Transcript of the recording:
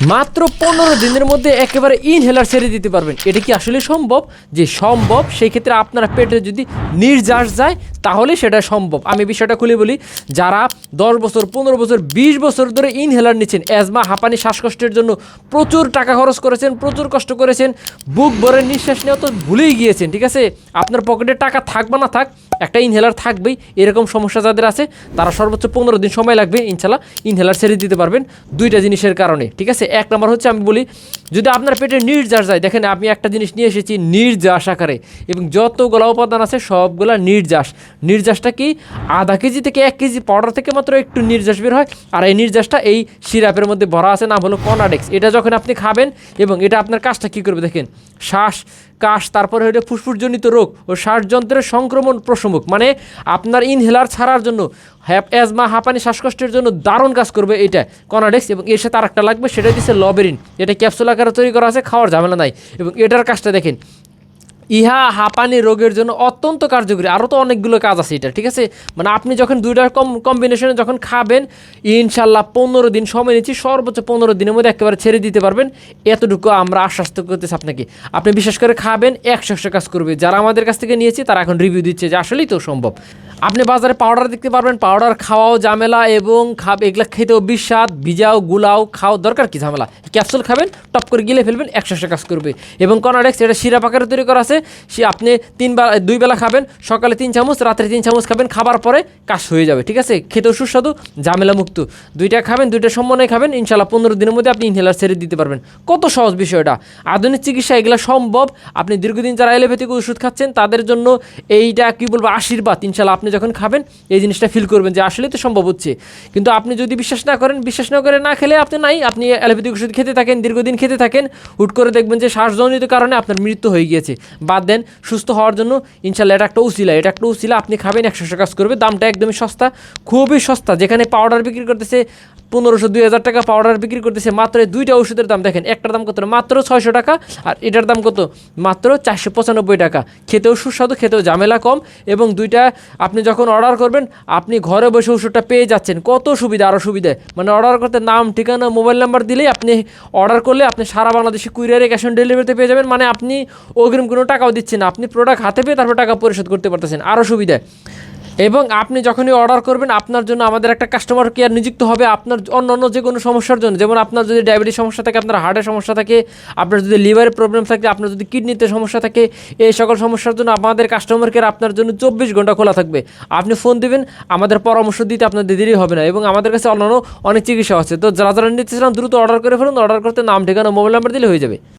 মাত্র 15 দিনের মধ্যে একেবারে ইনহেলার ছেড়ে দিতে পারবেন। এটা কি আসলে সম্ভব? যে সম্ভব, সেই ক্ষেত্রে আপনার পেটে যদি নির্যাস যায় তাহলে সেটা সম্ভব। আমি বিষয়টা খুলে বলি, যারা 10 বছর 15 বছর 20 বছর ধরে ইনহেলার নিচ্ছেন, অ্যাজমা হাঁপানি শ্বাসকষ্টের জন্য প্রচুর টাকা খরচ করেছেন, প্রচুর কষ্ট করেছেন, বুক ভরে নিঃশ্বাস নেওয়া তো ভুলেই গিয়েছেন, ঠিক আছে? আপনার পকেটে টাকা থাক বা না থাক, একটা ইনহেলার থাকবেই। এরকম সমস্যা যাদের আছে তারা সর্বোচ্চ 15 দিন সময় লাগবে, ইনশাল্লাহ ইনহেলার ছেড়ে দিতে পারবেন দুইটা জিনিসের কারণে, ঠিক আছে? এক নম্বর হচ্ছে, আমি বলি, যদি আপনার পেটে নির্যাস যায়, দেখেন আমি একটা জিনিস নিয়ে এসেছি নির্যাস আকারে, এবং যতগুলো উপাদান আছে সবগুলা নির্যাস। নির্যাসটা কি? আধা কেজি থেকে 1 কেজি পাউডার থেকে মাত্র একটু নির্যাস বের হয়, আর এই নির্যাসটা এই সিরাপের মধ্যে ভরা আছে, নাম হলো কনাডেক্স। এটা যখন আপনি খাবেন, এবং এটা আপনার কাজটা কী করবে দেখেন, শ্বাস, কাশ, তারপরে হলো ফুসফুসজনিত রোগ ও শ্বাসযন্ত্রের সংক্রমণ প্রশমক, মানে আপনার ইনহেলার ছাড়ার জন্য, অ্যাজমা হাঁপানি শ্বাসকষ্টের জন্য দারুণ কাজ করবে এটা কনাডেক্স। এবং এর সাথে আরেকটা লাগবে, সেটা দিচ্ছে লবেরিন। এটা ক্যাপসুল আকারে তৈরি করা আছে, খাওয়ার ঝামেলা নাই। এবং এটার কাজটা দেখেন, ইহা হাঁপানি রোগের জন্য অত্যন্ত কার্যকরী। আরও তো অনেকগুলো কাজ আছে এটা, ঠিক আছে? মানে আপনি যখন দুইটার কম্বিনেশনে যখন খাবেন, ইনশাল্লাহ 15 দিন সময় নিচ্ছি, সর্বোচ্চ 15 দিনের মধ্যে একেবারে ছেড়ে দিতে পারবেন, এতটুকু আমরা আশ্বাস করতেছি আপনাকে। আপনি বিশেষ করে খাবেন, 100 কাজ করবে। যারা আমাদের কাছ থেকে নিয়েছি তারা এখন রিভিউ দিচ্ছে যে আসলেই তো সম্ভব। আপনি বাজারে পাউডার দেখতে পারবেন, পাউডার খাওয়াও ঝামেলা, এবং এগুলা খেতেও বিস্বাদ, ভিজাও গুলাও খাও, দরকার কি ঝামেলা? ক্যাপসুল খাবেন, টপ করে গিলে ফেলবেন, 100 কাজ করবে। এবং কনাডেক্স এটা সিরাপ আকারে তৈরি করা আছে, সে আপনি 2 বেলা খাবেন, সকালে 3 চামচ, রাত্রে 3 চামচ খাবেন, খাবার পরে কাজ হয়ে যাবে, ঠিক আছে? খেতেও সুস্বাদু, ঝামেলা মুক্ত। দুইটা খাবেন, দুইটা সমন্বয়ে খাবেন, ইনশাল্লাহ 15 দিনের মধ্যে আপনি ইনহেলার ছেড়ে দিতে পারবেন। কত সহজ বিষয়টা! আধুনিক চিকিৎসা এগুলো সম্ভব। আপনি দীর্ঘদিন যারা এলোপ্যাথিক ওষুধ খাচ্ছেন তাদের জন্য এইটা কি বলবো, আশীর্বাদ। ইনশাল্লাহ আপনি যখন খাবেন এই জিনিসটা ফিল করবেন যে আসলে তো সম্ভব হচ্ছে। কিন্তু আপনি যদি বিশ্বাস না করেন, বিশ্বাস না করে না খেলে আপনি আপনি অ্যালোপ্যাথিক ওষুধ খেতে থাকেন, দীর্ঘদিন খেতে থাকেন, হুট করে দেখবেন যে শ্বাসজনিত কারণে আপনার মৃত্যু হয়ে গিয়েছে। বাদ দেন, সুস্থ হওয়ার জন্য ইনশাল্লাহ এটা একটা উসিলা, আপনি খাবেন, 100 কাজ করবে। দামটা একদমই সস্তা, খুবই সস্তা। যেখানে পাউডার বিক্রি করতেছে 1500-2000 টাকা, পাউডার বিক্রি করতেছে মাত্র দুইটা ওষুধের দাম দেখেন, একটার দাম কত? মাত্র 600 টাকা, আর এটার দাম কত? মাত্র 495 টাকা। খেতেও সুস্বাদু, খেতেও ঝামেলা কম, এবং দুইটা আপনি যখন অর্ডার করবেন, আপনি ঘরে বসে ওষুধটা পেয়ে যাচ্ছেন। কত সুবিধা! আরও সুবিধা, মানে অর্ডার করতে নাম, ঠিকানা, মোবাইল নাম্বার দিলেই আপনি অর্ডার করলে আপনি সারা বাংলাদেশে কুরিয়ারে ক্যাশ অন ডেলিভারিতে পেয়ে যাবেন। মানে আপনি অগ্রিম কোনো টাকাও দিচ্ছেন না, আপনি প্রোডাক্ট হাতে পেয়ে তারপর টাকা পরিশোধ করতে পারতেছেন। আরও সুবিধা। এবং আপনি যখনই অর্ডার করবেন, আপনার জন্য আমাদের একটা কাস্টমার কেয়ার নিযুক্ত হবে। আপনার অন্য যে কোনো সমস্যার জন্য, যেমন আপনার যদি ডায়াবেটিস সমস্যা থাকে, আপনার হার্টের সমস্যা থাকে, আপনার যদি লিভারের প্রবলেম থাকে, আপনার যদি কিডনিতে সমস্যা থাকে, এই সকল সমস্যার জন্য আমাদের কাস্টমার কেয়ার আপনার জন্য 24 ঘন্টা খোলা থাকবে। আপনি ফোন দিবেন, আমাদের পরামর্শ দিতে আপনাদের দেরি হবে না। এবং আমাদের কাছে অন্যান্য অনেক চিকিৎসা আছে। তো যারা নিতে চান দ্রুত অর্ডার করে ফেলুন। অর্ডার করতে নাম, ঠিকানা, মোবাইল নাম্বার দিলে হয়ে যাবে।